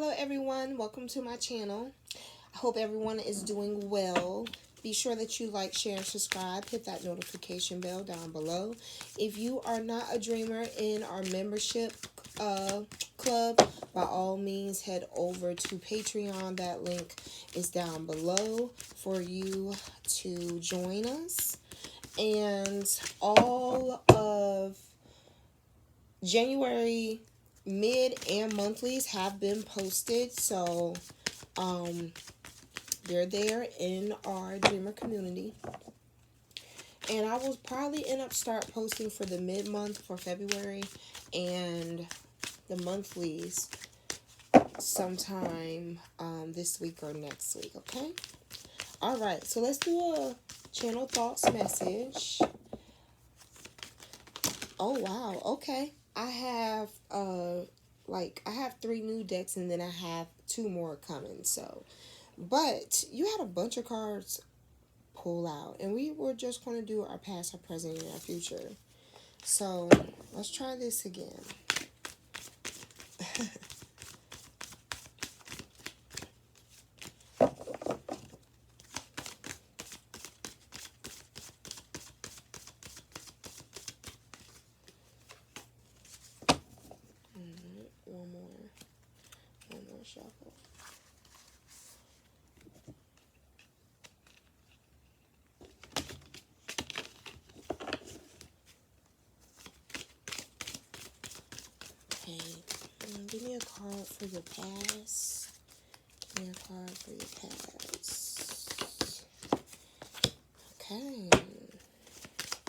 Hello everyone, welcome to my channel. I hope everyone is doing well. Be sure that you like, share, and subscribe. Hit that notification bell down below. If you are not a dreamer in our membership club, by all means head over to Patreon. That link is down below for you to join us. And all of January mid and monthlies have been posted, so they're there in our dreamer community. And I will probably end up start posting for the mid month for February and the monthlies sometime this week or next week. Okay, all right, so let's do a channel thoughts message. Oh wow, okay. I have I have 3 new decks and then I have 2 more coming. So, but you had a bunch of cards pull out and we were just going to do our past, our present, and our future. So, let's try this again. One more shuffle. Okay, give me a card for your past. Give me a card for your past. Okay.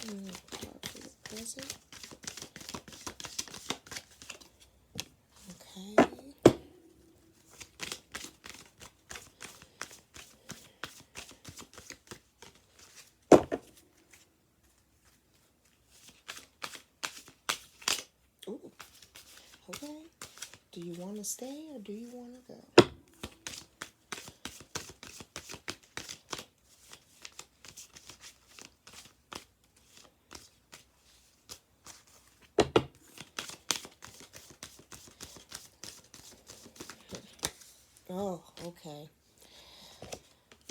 Give me a card for your present. Okay. Ooh. Okay. Do you want to stay or do you want to go? Oh, okay.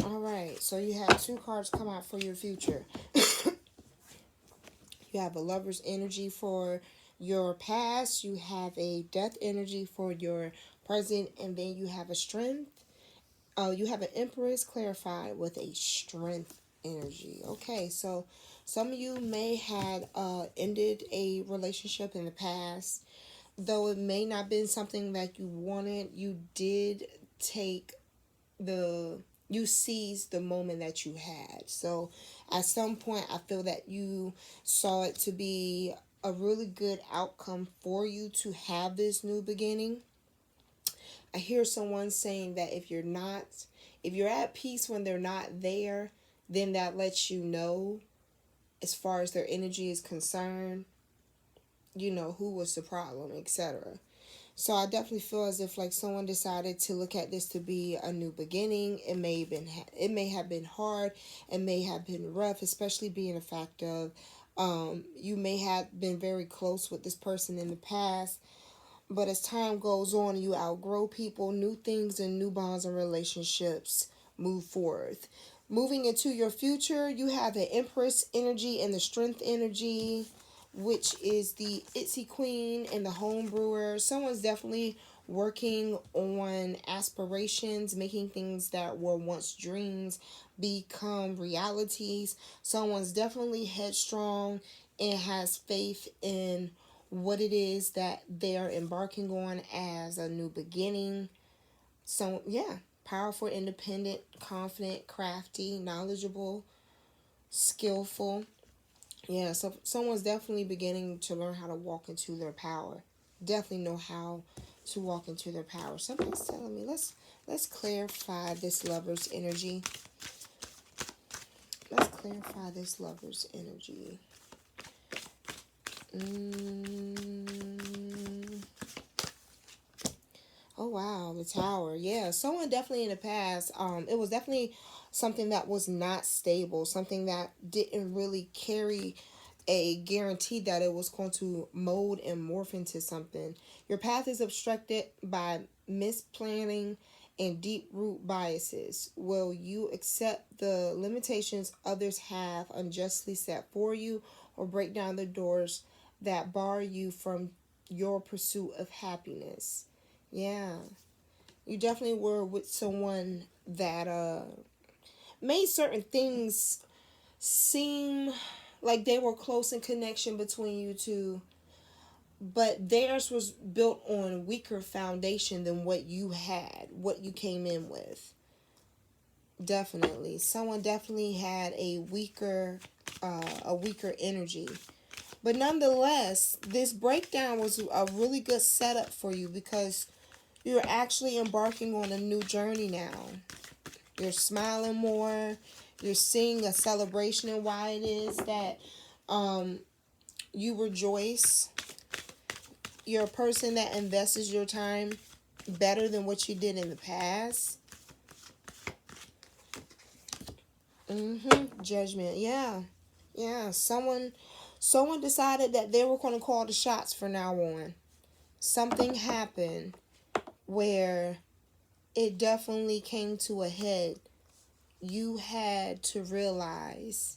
All right. So you have 2 cards come out for your future. You have a lover's energy for your past. You have a death energy for your present. And then you have a strength. You have an empress clarified with a strength energy. Okay. So some of you may had ended a relationship in the past. Though it may not been something that you wanted, you did take you seized the moment that you had. So at some point I feel that you saw it to be a really good outcome for you to have this new beginning. I hear someone saying that if you're at peace when they're not there, then that lets you know, as far as their energy is concerned, who was the problem, etc. So I definitely feel as if like someone decided to look at this to be a new beginning. It may have been hard, it may have been rough, especially being a fact of you may have been very close with this person in the past, but as time goes on, you outgrow people, new things and new bonds and relationships move forth. Moving into your future, you have the Empress energy and the Strength energy, which is the Itzy Queen and the Home Brewer. Someone's definitely working on aspirations, making things that were once dreams become realities. Someone's definitely headstrong and has faith in what it is that they are embarking on as a new beginning. So, yeah, powerful, independent, confident, crafty, knowledgeable, skillful. Yeah, so someone's definitely beginning to learn how to walk into their power. Definitely know how to walk into their power. Something's telling me let's clarify this lover's energy. Let's clarify this lover's energy. Oh wow, the Tower. Yeah, someone definitely in the past. It was definitely something that was not stable, something that didn't really carry a guarantee that it was going to mold and morph into something. Your path is obstructed by misplanning and deep root biases. Will you accept the limitations others have unjustly set for you, or break down the doors that bar you from your pursuit of happiness? Yeah, you definitely were with someone that made certain things seem like they were close in connection between you two, but theirs was built on weaker foundation than what you had, what you came in with. Definitely, someone definitely had a weaker energy. But nonetheless, this breakdown was a really good setup for you because you're actually embarking on a new journey now. You're smiling more. You're seeing a celebration in why it is that you rejoice. You're a person that invests your time better than what you did in the past. Judgment. Yeah. Yeah. Someone decided that they were going to call the shots from now on. Something happened where it definitely came to a head. You had to realize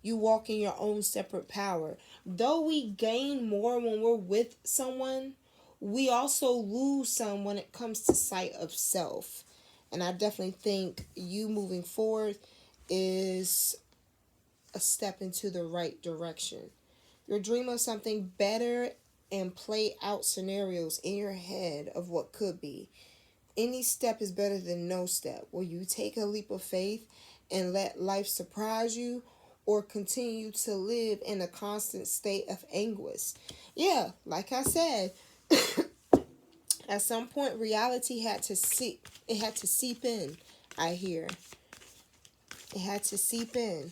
you walk in your own separate power. Though we gain more when we're with someone, we also lose some when it comes to sight of self. And I definitely think you moving forward is a step into the right direction. You're dreaming of something better and play out scenarios in your head of what could be. Any step is better than no step. Will you take a leap of faith and let life surprise you, or continue to live in a constant state of anguish? Yeah, like I said, at some point reality had to seep in. I hear. It had to seep in.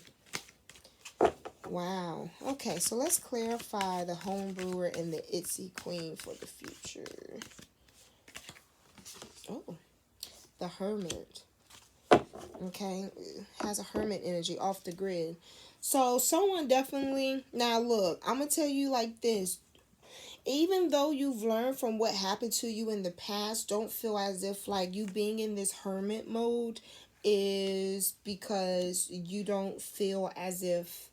Wow. Okay, so let's clarify the home brewer and the Itsy Queen for the future. Oh, the Hermit. Okay, has a hermit energy off the grid. So someone definitely, now look, I'm gonna tell you like this. Even though you've learned from what happened to you in the past, don't feel as if like you being in this hermit mode is because you don't feel as if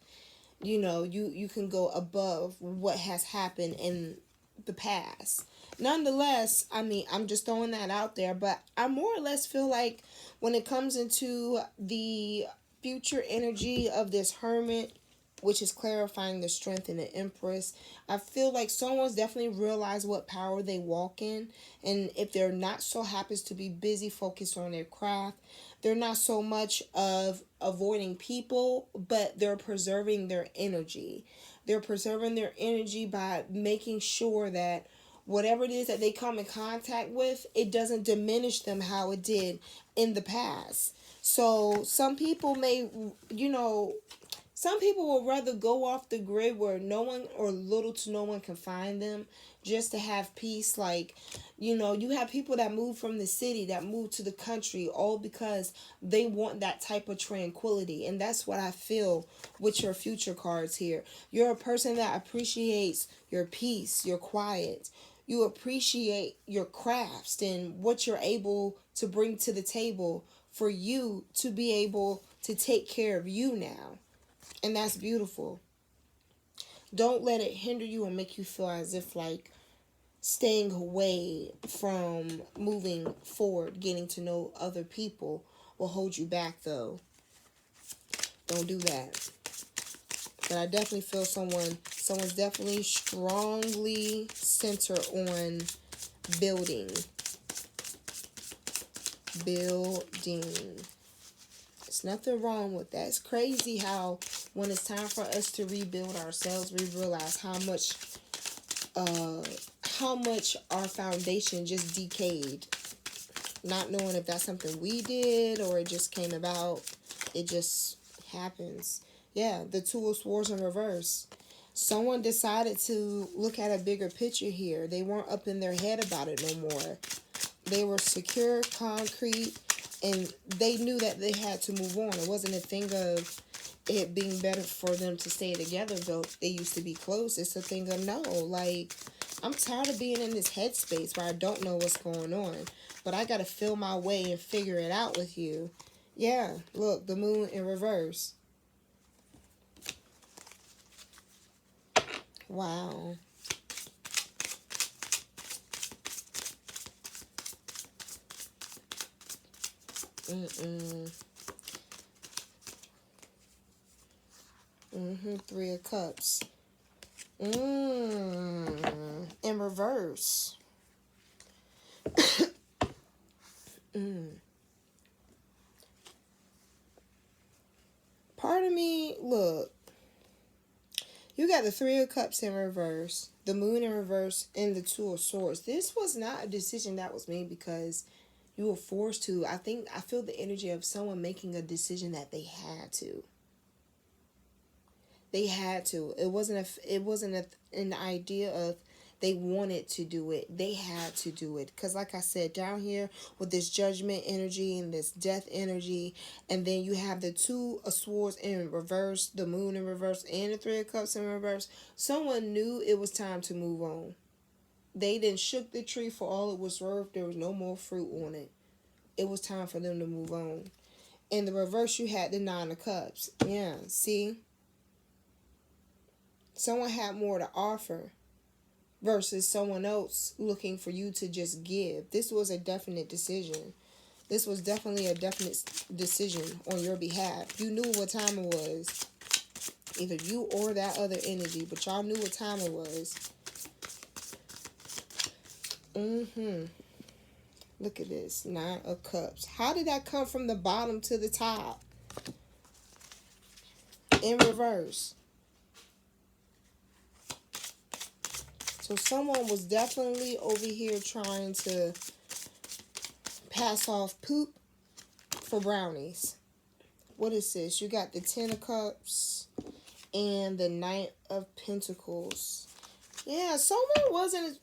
you can go above what has happened in the past. Nonetheless, I mean, I'm just throwing that out there, but I more or less feel like when it comes into the future energy of this hermit, which is clarifying the strength in the Empress, I feel like someone's definitely realized what power they walk in. And if they're not so happens to be busy focused on their craft, they're not so much of avoiding people, but they're preserving their energy. They're preserving their energy by making sure that whatever it is that they come in contact with, it doesn't diminish them how it did in the past. So some people may, some people will rather go off the grid where no one or little to no one can find them just to have peace. Like, you have people that move from the city, that move to the country, all because they want that type of tranquility. And that's what I feel with your future cards here. You're a person that appreciates your peace, your quiet. You appreciate your crafts and what you're able to bring to the table for you to be able to take care of you now. And that's beautiful. Don't let it hinder you or make you feel as if like staying away from moving forward, getting to know other people will hold you back though. Don't do that. But I definitely feel someone's definitely strongly centered on building. Building. There's nothing wrong with that. It's crazy how when it's time for us to rebuild ourselves, we realize how much our foundation just decayed. Not knowing if that's something we did or it just came about. It just happens. Yeah, the Two of Swords in reverse. Someone decided to look at a bigger picture here. They weren't up in their head about it no more. They were secure, concrete, and they knew that they had to move on. It wasn't a thing of it being better for them to stay together, though they used to be close. It's a thing of no. Like, I'm tired of being in this headspace where I don't know what's going on, but I gotta feel my way and figure it out with you. Yeah, look, the moon in reverse. Wow. Mm-mm. Three of Cups. In reverse. Part of me, look, you got the Three of Cups in reverse, the Moon in reverse, and the Two of Swords. This was not a decision that was made because you were forced to. I feel the energy of someone making a decision that they had to. They had to. An idea of they wanted to do it. They had to do it. Because like I said, down here with this judgment energy and this death energy, and then you have the Two of Swords in reverse, the Moon in reverse, and the Three of Cups in reverse. Someone knew it was time to move on. They didn't shook the tree for all it was worth. There was no more fruit on it. It was time for them to move on. In the reverse, you had the Nine of Cups. Yeah, see? Someone had more to offer versus someone else looking for you to just give. This was a definite decision. This was definitely a definite decision on your behalf. You knew what time it was. Either you or that other energy, but y'all knew what time it was. Look at this. Nine of Cups. How did that come from the bottom to the top? In reverse. So someone was definitely over here trying to pass off poop for brownies. What is this? You got the Ten of Cups and the Knight of Pentacles. Yeah, someone wasn't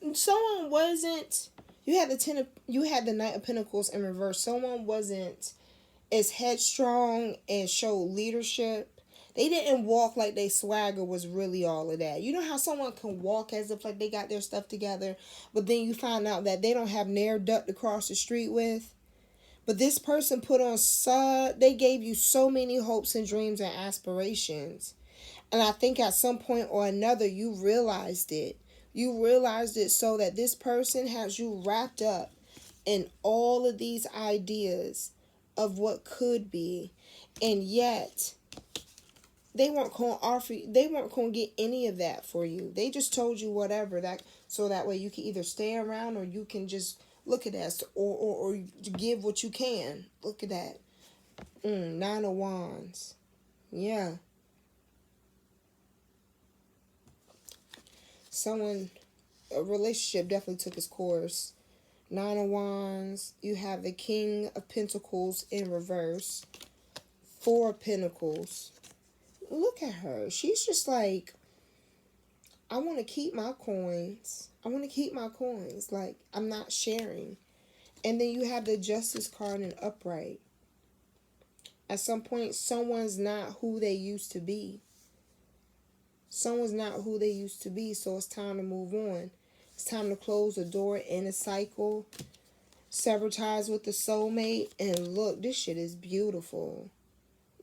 you had the Knight of Pentacles in reverse. Someone wasn't as headstrong and showed leadership. They didn't walk like they swagger was really all of that. You know how someone can walk as if like they got their stuff together, but then you find out that they don't have near duck to cross the street with. But this person they gave you so many hopes and dreams and aspirations. And I think at some point or another you realized it. You realized it so that this person has you wrapped up in all of these ideas of what could be. And yet they weren't going to get any of that for you. They just told you whatever that so that way you can either stay around or you can just look at that or give what you can. Look at that. Nine of Wands. Yeah. A relationship definitely took its course. Nine of Wands. You have the King of Pentacles in reverse. Four of Pentacles. Look at her. She's just like, I want to keep my coins. Like, I'm not sharing. And then you have the Justice card in upright. At some point, someone's not who they used to be. So it's time to move on. It's time to close the door in a cycle. Sever ties with the soulmate. And look, this shit is beautiful.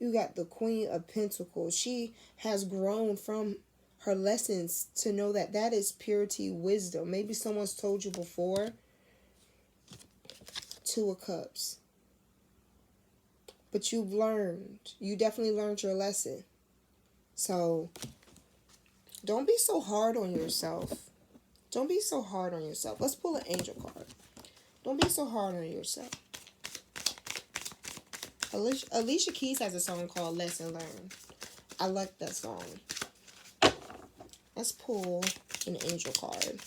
You got the Queen of Pentacles. She has grown from her lessons to know that that is purity, wisdom. Maybe someone's told you before. Two of Cups. But you've learned. You definitely learned your lesson. So don't be so hard on yourself. Let's pull an angel card. Don't be so hard on yourself. Alicia Keys has a song called Lesson Learned. I like that song. Let's pull an angel card.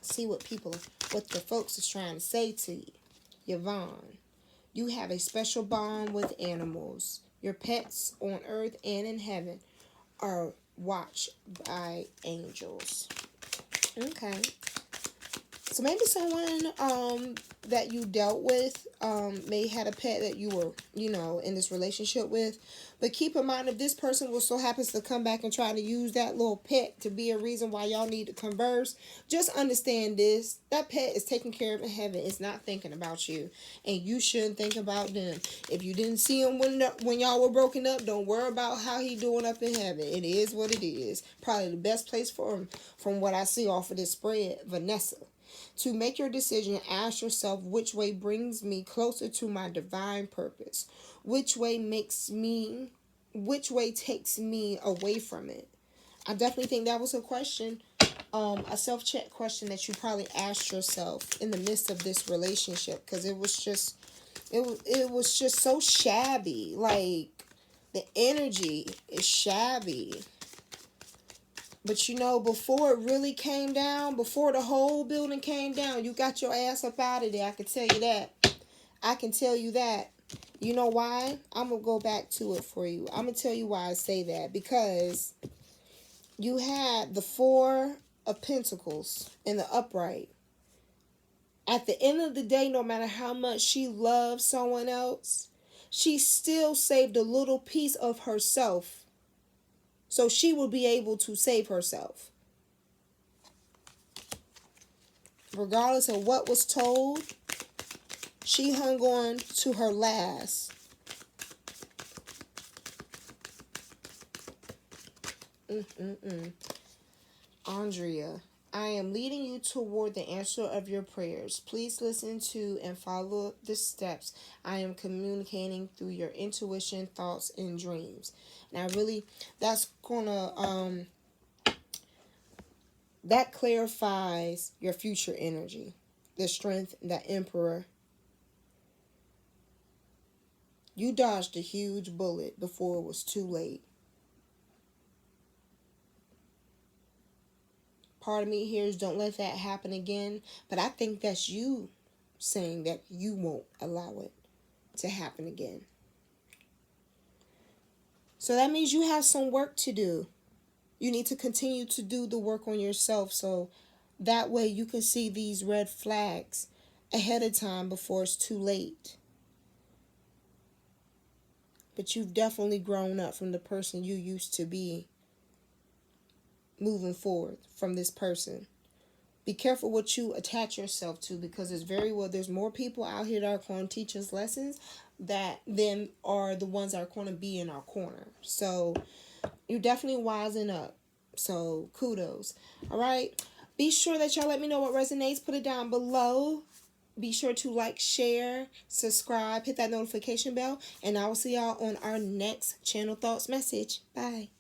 See what the folks is trying to say to you. Yvonne, you have a special bond with animals. Your pets on earth and in heaven are watched by angels. Okay. So maybe someone that you dealt with may had a pet that you were, in this relationship with. But keep in mind, if this person will so happens to come back and try to use that little pet to be a reason why y'all need to converse, just understand this. That pet is taken care of in heaven. It's not thinking about you. And you shouldn't think about them. If you didn't see him when y'all were broken up, don't worry about how he doing up in heaven. It is what it is. Probably the best place for him from what I see off of this spread. Vanessa. To make your decision, ask yourself which way brings me closer to my divine purpose. Which way takes me away from it? I definitely think that was a question, a self-check question that you probably asked yourself in the midst of this relationship, because it was just so shabby. Like, the energy is shabby. But before it really came down, before the whole building came down, you got your ass up out of there. I can tell you that. I can tell you that. You know why? I'm going to go back to it for you. I'm going to tell you why I say that. Because you had the Four of Pentacles in the upright. At the end of the day, no matter how much she loved someone else, she still saved a little piece of herself. So she will be able to save herself. Regardless of what was told, she hung on to her last. Andrea, I am leading you toward the answer of your prayers. Please listen to and follow the steps I am communicating through your intuition, thoughts, and dreams. Now, that's gonna that clarifies your future energy, the strength, the Emperor. You dodged a huge bullet before it was too late. Part of me here is don't let that happen again, but I think that's you saying that you won't allow it to happen again. So that means you have some work to do. You need to continue to do the work on yourself, so that way you can see these red flags ahead of time before it's too late. But you've definitely grown up from the person you used to be moving forward from this person. Be careful what you attach yourself to, because there's more people out here that are going to teach us lessons that then are the ones that are going to be in our corner. So you're definitely wising up. So kudos. All right. Be sure that y'all let me know what resonates. Put it down below. Be sure to like, share, subscribe, hit that notification bell, and I will see y'all on our next Channel Thoughts message. Bye.